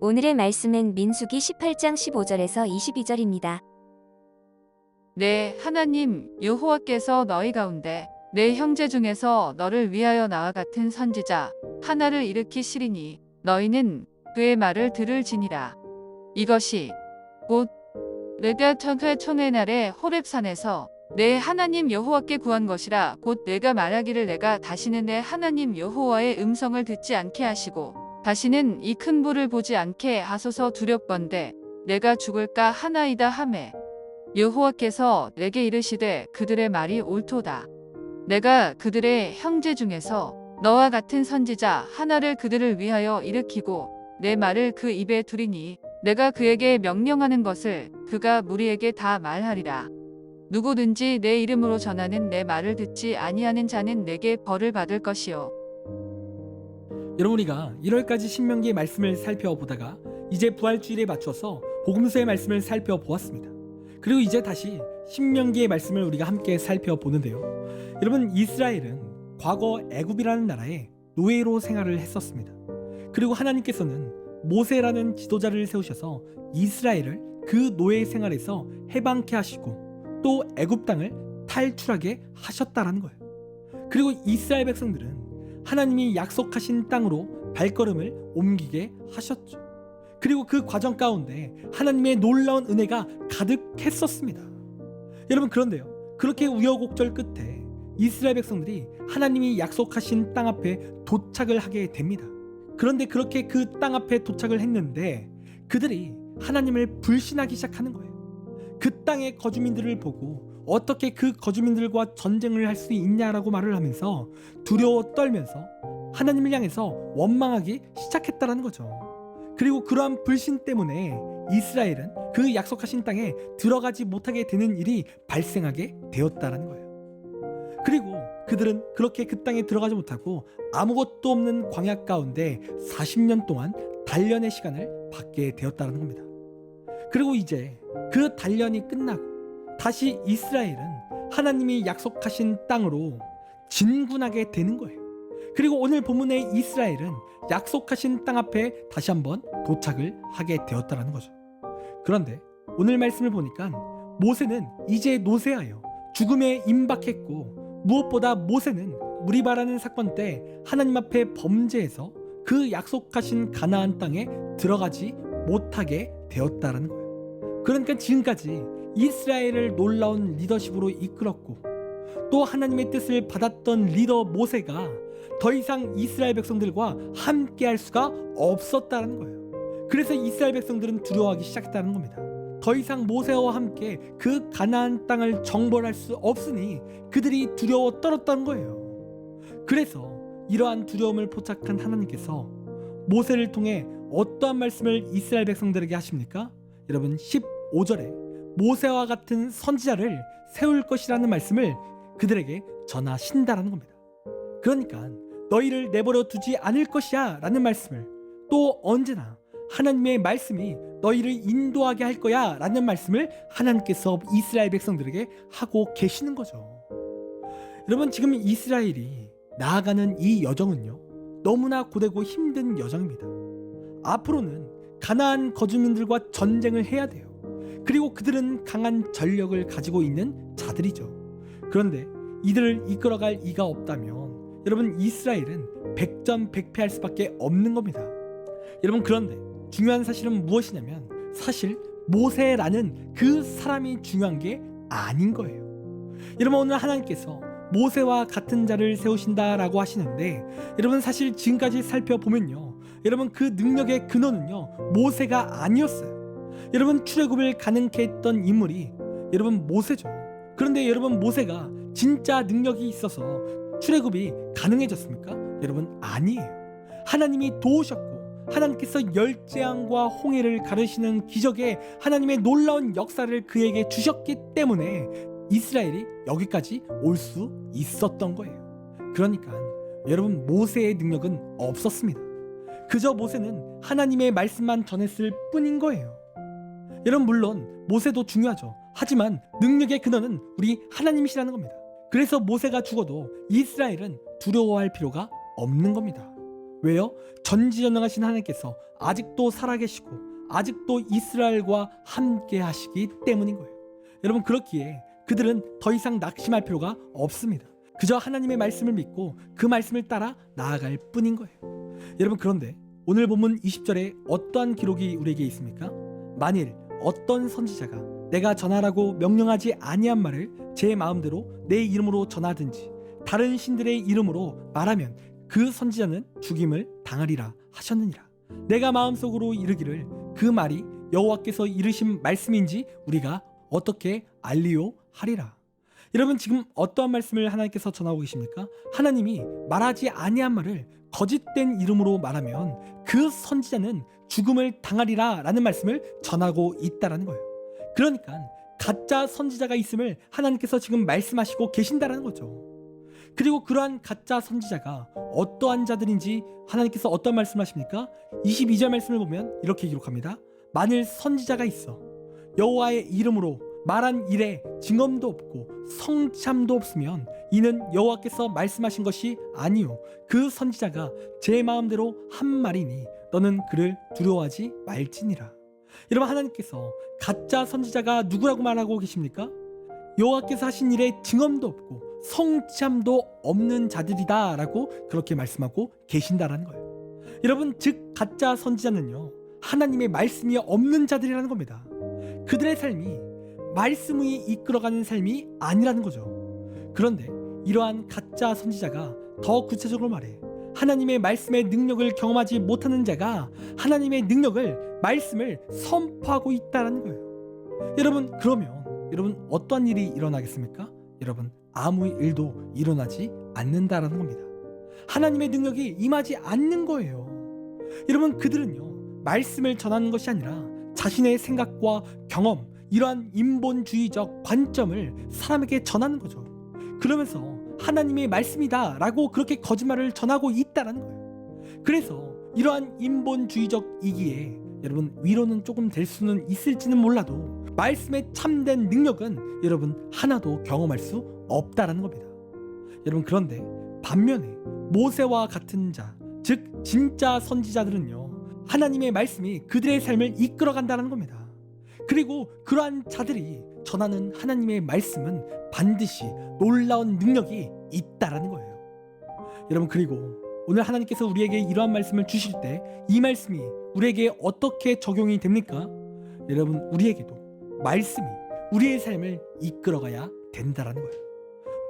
오늘의 말씀은 민수기 18장 15절에서 22절입니다. 네, 하나님 여호와께서 너희 가운데 내 형제 중에서 너를 위하여 나와 같은 선지자 하나를 일으키시리니 너희는 그의 말을 들을지니라. 이것이 곧 내가 전회 총회 날에 호렙산에서 내 하나님 여호와께 구한 것이라. 곧 내가 말하기를 내가 다시는 내 하나님 여호와의 음성을 듣지 않게 하시고 다시는 이 큰 불을 보지 않게 하소서. 두렵건대 내가 죽을까 하나이다 하매 여호와께서 내게 이르시되 그들의 말이 옳도다. 내가 그들의 형제 중에서 너와 같은 선지자 하나를 그들을 위하여 일으키고 내 말을 그 입에 두리니 내가 그에게 명령하는 것을 그가 무리에게 다 말하리라. 누구든지 내 이름으로 전하는 내 말을 듣지 아니하는 자는 내게 벌을 받을 것이요. 여러분, 우리가 1월까지 신명기의 말씀을 살펴보다가 이제 부활주일에 맞춰서 복음서의 말씀을 살펴보았습니다. 그리고 이제 다시 신명기의 말씀을 우리가 함께 살펴보는데요. 여러분, 이스라엘은 과거 애굽이라는 나라에 노예로 생활을 했었습니다. 그리고 하나님께서는 모세라는 지도자를 세우셔서 이스라엘을 그 노예 생활에서 해방케 하시고 또 애굽 땅을 탈출하게 하셨다라는 거예요. 그리고 이스라엘 백성들은 하나님이 약속하신 땅으로 발걸음을 옮기게 하셨죠. 그리고 그 과정 가운데 하나님의 놀라운 은혜가 가득했었습니다. 여러분, 그런데요, 그렇게 우여곡절 끝에 이스라엘 백성들이 하나님이 약속하신 땅 앞에 도착을 하게 됩니다. 그런데 그렇게 그 땅 앞에 도착을 했는데 그들이 하나님을 불신하기 시작하는 거예요. 그 땅의 거주민들을 보고 어떻게 그 거주민들과 전쟁을 할 수 있냐라고 말을 하면서 두려워 떨면서 하나님을 향해서 원망하기 시작했다라는 거죠. 그리고 그러한 불신 때문에 이스라엘은 그 약속하신 땅에 들어가지 못하게 되는 일이 발생하게 되었다라는 거예요. 그리고 그들은 그렇게 그 땅에 들어가지 못하고 아무것도 없는 광야 가운데 40년 동안 단련의 시간을 받게 되었다는 겁니다. 그리고 이제 그 단련이 끝나고 다시 이스라엘은 하나님이 약속하신 땅으로 진군하게 되는 거예요. 그리고 오늘 본문의 이스라엘은 약속하신 땅 앞에 다시 한번 도착을 하게 되었다는 거죠. 그런데 오늘 말씀을 보니까 모세는 이제 노쇠하여 죽음에 임박했고, 무엇보다 모세는 무리바라는 사건 때 하나님 앞에 범죄해서 그 약속하신 가나안 땅에 들어가지 못하게 되었다는 거예요. 그러니까 지금까지 이스라엘을 놀라운 리더십으로 이끌었고 또 하나님의 뜻을 받았던 리더 모세가 더 이상 이스라엘 백성들과 함께 할 수가 없었다는 거예요. 그래서 이스라엘 백성들은 두려워하기 시작했다는 겁니다. 더 이상 모세와 함께 그 가나안 땅을 정벌할 수 없으니 그들이 두려워 떨었다는 거예요. 그래서 이러한 두려움을 포착한 하나님께서 모세를 통해 어떠한 말씀을 이스라엘 백성들에게 하십니까? 여러분, 15절에 모세와 같은 선지자를 세울 것이라는 말씀을 그들에게 전하신다라는 겁니다. 그러니까 너희를 내버려 두지 않을 것이야 라는 말씀을, 또 언제나 하나님의 말씀이 너희를 인도하게 할 거야 라는 말씀을 하나님께서 이스라엘 백성들에게 하고 계시는 거죠. 여러분, 지금 이스라엘이 나아가는 이 여정은요, 너무나 고되고 힘든 여정입니다. 앞으로는 가나안 거주민들과 전쟁을 해야 돼요. 그리고 그들은 강한 전력을 가지고 있는 자들이죠. 그런데 이들을 이끌어갈 이가 없다면 여러분, 이스라엘은 백전백패할 수밖에 없는 겁니다. 여러분, 그런데 중요한 사실은 무엇이냐면 사실 모세라는 그 사람이 중요한 게 아닌 거예요. 여러분, 오늘 하나님께서 모세와 같은 자를 세우신다라고 하시는데 여러분, 사실 지금까지 살펴보면요, 여러분, 그 능력의 근원은요 모세가 아니었어요. 여러분, 출애굽을 가능케 했던 인물이 여러분 모세죠. 그런데 여러분, 모세가 진짜 능력이 있어서 출애굽이 가능해졌습니까? 여러분, 아니에요. 하나님이 도우셨고 하나님께서 열재앙과 홍해를 가르시는 기적의 하나님의 놀라운 역사를 그에게 주셨기 때문에 이스라엘이 여기까지 올 수 있었던 거예요. 그러니까 여러분, 모세의 능력은 없었습니다. 그저 모세는 하나님의 말씀만 전했을 뿐인 거예요. 여러분, 물론 모세도 중요하죠. 하지만 능력의 근원은 우리 하나님이시라는 겁니다. 그래서 모세가 죽어도 이스라엘은 두려워할 필요가 없는 겁니다. 왜요? 전지전능하신 하나님께서 아직도 살아계시고 아직도 이스라엘과 함께 하시기 때문인 거예요. 여러분, 그렇기에 그들은 더 이상 낙심할 필요가 없습니다. 그저 하나님의 말씀을 믿고 그 말씀을 따라 나아갈 뿐인 거예요. 여러분, 그런데 오늘 본문 20절에 어떠한 기록이 우리에게 있습니까? 만일 어떤 선지자가 내가 전하라고 명령하지 아니한 말을 제 마음대로 내 이름으로 전하든지 다른 신들의 이름으로 말하면 그 선지자는 죽임을 당하리라 하셨느니라. 내가 마음속으로 이르기를 그 말이 여호와께서 이르신 말씀인지 우리가 어떻게 알리요 하리라. 여러분, 지금 어떠한 말씀을 하나님께서 전하고 계십니까? 하나님이 말하지 아니한 말을 거짓된 이름으로 말하면 그 선지자는 죽음을 당하리라 라는 말씀을 전하고 있다라는 거예요. 그러니까 가짜 선지자가 있음을 하나님께서 지금 말씀하시고 계신다라는 거죠. 그리고 그러한 가짜 선지자가 어떠한 자들인지 하나님께서 어떤 말씀을 하십니까? 22절 말씀을 보면 이렇게 기록합니다. 만일 선지자가 있어 여호와의 이름으로 말한 일에 증언도 없고 성참도 없으면 이는 여호와께서 말씀하신 것이 아니요 그 선지자가 제 마음대로 한 말이니 너는 그를 두려워하지 말지니라. 여러분, 하나님께서 가짜 선지자가 누구라고 말하고 계십니까? 여호와께서 하신 일에 증언도 없고 성참도 없는 자들이다 라고 그렇게 말씀하고 계신다라는 거예요. 여러분, 즉 가짜 선지자는요 하나님의 말씀이 없는 자들이라는 겁니다. 그들의 삶이 말씀이 이끌어가는 삶이 아니라는 거죠. 그런데 이러한 가짜 선지자가 더 구체적으로 말해 하나님의 말씀의 능력을 경험하지 못하는 자가 하나님의 능력을 말씀을 선포하고 있다는 거예요. 여러분, 그러면 여러분 어떠한 일이 일어나겠습니까? 여러분, 아무 일도 일어나지 않는다라는 겁니다. 하나님의 능력이 임하지 않는 거예요. 여러분, 그들은요 말씀을 전하는 것이 아니라 자신의 생각과 경험, 이러한 인본주의적 관점을 사람에게 전하는 거죠. 그러면서 하나님의 말씀이다 라고 그렇게 거짓말을 전하고 있다는 거예요. 그래서 이러한 인본주의적이기에 여러분 위로는 조금 될 수는 있을지는 몰라도 말씀의 참된 능력은 여러분 하나도 경험할 수 없다라는 겁니다. 여러분, 그런데 반면에 모세와 같은 자, 즉 진짜 선지자들은요 하나님의 말씀이 그들의 삶을 이끌어간다는 겁니다. 그리고 그러한 자들이 전하는 하나님의 말씀은 반드시 놀라운 능력이 있다라는 거예요. 여러분, 그리고 오늘 하나님께서 우리에게 이러한 말씀을 주실 때 이 말씀이 우리에게 어떻게 적용이 됩니까? 여러분, 우리에게도 말씀이 우리의 삶을 이끌어가야 된다라는 거예요.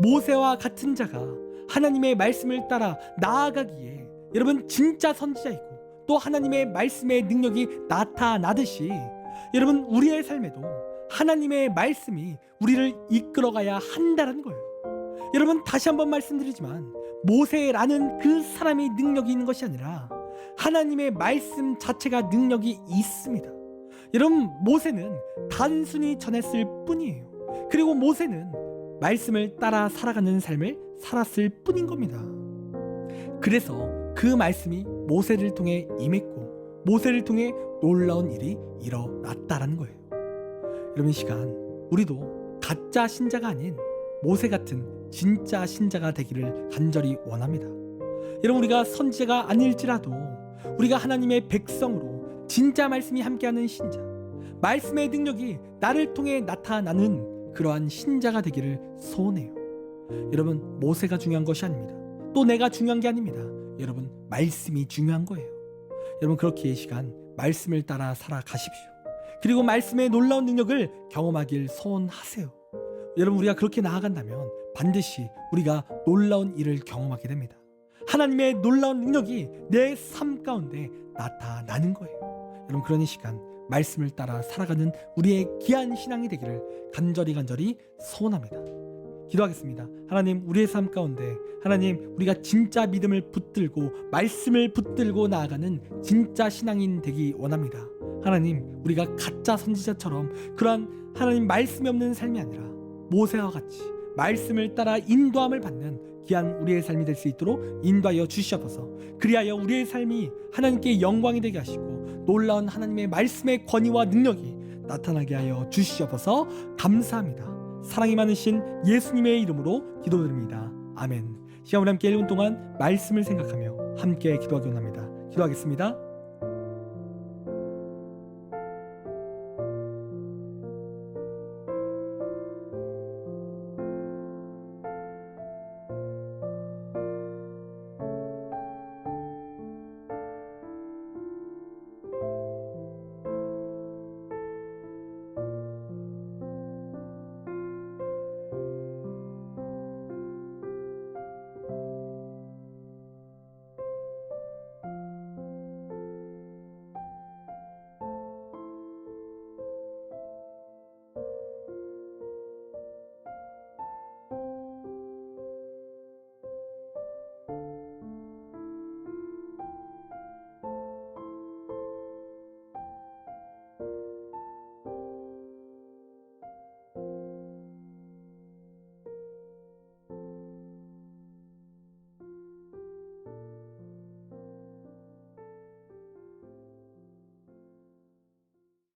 모세와 같은 자가 하나님의 말씀을 따라 나아가기에 여러분 진짜 선지자이고 또 하나님의 말씀의 능력이 나타나듯이 여러분 우리의 삶에도 하나님의 말씀이 우리를 이끌어가야 한다는 거예요. 여러분, 다시 한번 말씀드리지만 모세라는 그 사람이 능력이 있는 것이 아니라 하나님의 말씀 자체가 능력이 있습니다. 여러분, 모세는 단순히 전했을 뿐이에요. 그리고 모세는 말씀을 따라 살아가는 삶을 살았을 뿐인 겁니다. 그래서 그 말씀이 모세를 통해 임했고 모세를 통해 놀라운 일이 일어났다라는 거예요. 여러분, 이 시간 우리도 가짜 신자가 아닌 모세 같은 진짜 신자가 되기를 간절히 원합니다. 여러분, 우리가 선지자가 아닐지라도 우리가 하나님의 백성으로 진짜 말씀이 함께하는 신자, 말씀의 능력이 나를 통해 나타나는 그러한 신자가 되기를 소원해요. 여러분, 모세가 중요한 것이 아닙니다. 또 내가 중요한 게 아닙니다. 여러분, 말씀이 중요한 거예요. 여러분, 그렇기에 이 시간 말씀을 따라 살아가십시오. 그리고 말씀의 놀라운 능력을 경험하길 소원하세요. 여러분, 우리가 그렇게 나아간다면 반드시 우리가 놀라운 일을 경험하게 됩니다. 하나님의 놀라운 능력이 내 삶 가운데 나타나는 거예요. 여러분, 그런 이 시간 말씀을 따라 살아가는 우리의 귀한 신앙이 되기를 간절히 소원합니다. 기도하겠습니다. 하나님, 우리의 삶 가운데 하나님, 우리가 진짜 믿음을 붙들고 말씀을 붙들고 나아가는 진짜 신앙인 되기 원합니다. 하나님, 우리가 가짜 선지자처럼 그러한 하나님 말씀이 없는 삶이 아니라 모세와 같이 말씀을 따라 인도함을 받는 귀한 우리의 삶이 될 수 있도록 인도하여 주시옵소서. 그리하여 우리의 삶이 하나님께 영광이 되게 하시고 놀라운 하나님의 말씀의 권위와 능력이 나타나게 하여 주시옵소서. 감사합니다. 사랑이 많으신 예수님의 이름으로 기도드립니다. 아멘. 시간 우리 함께 1분 동안 말씀을 생각하며 함께 기도하기 원합니다. 기도하겠습니다.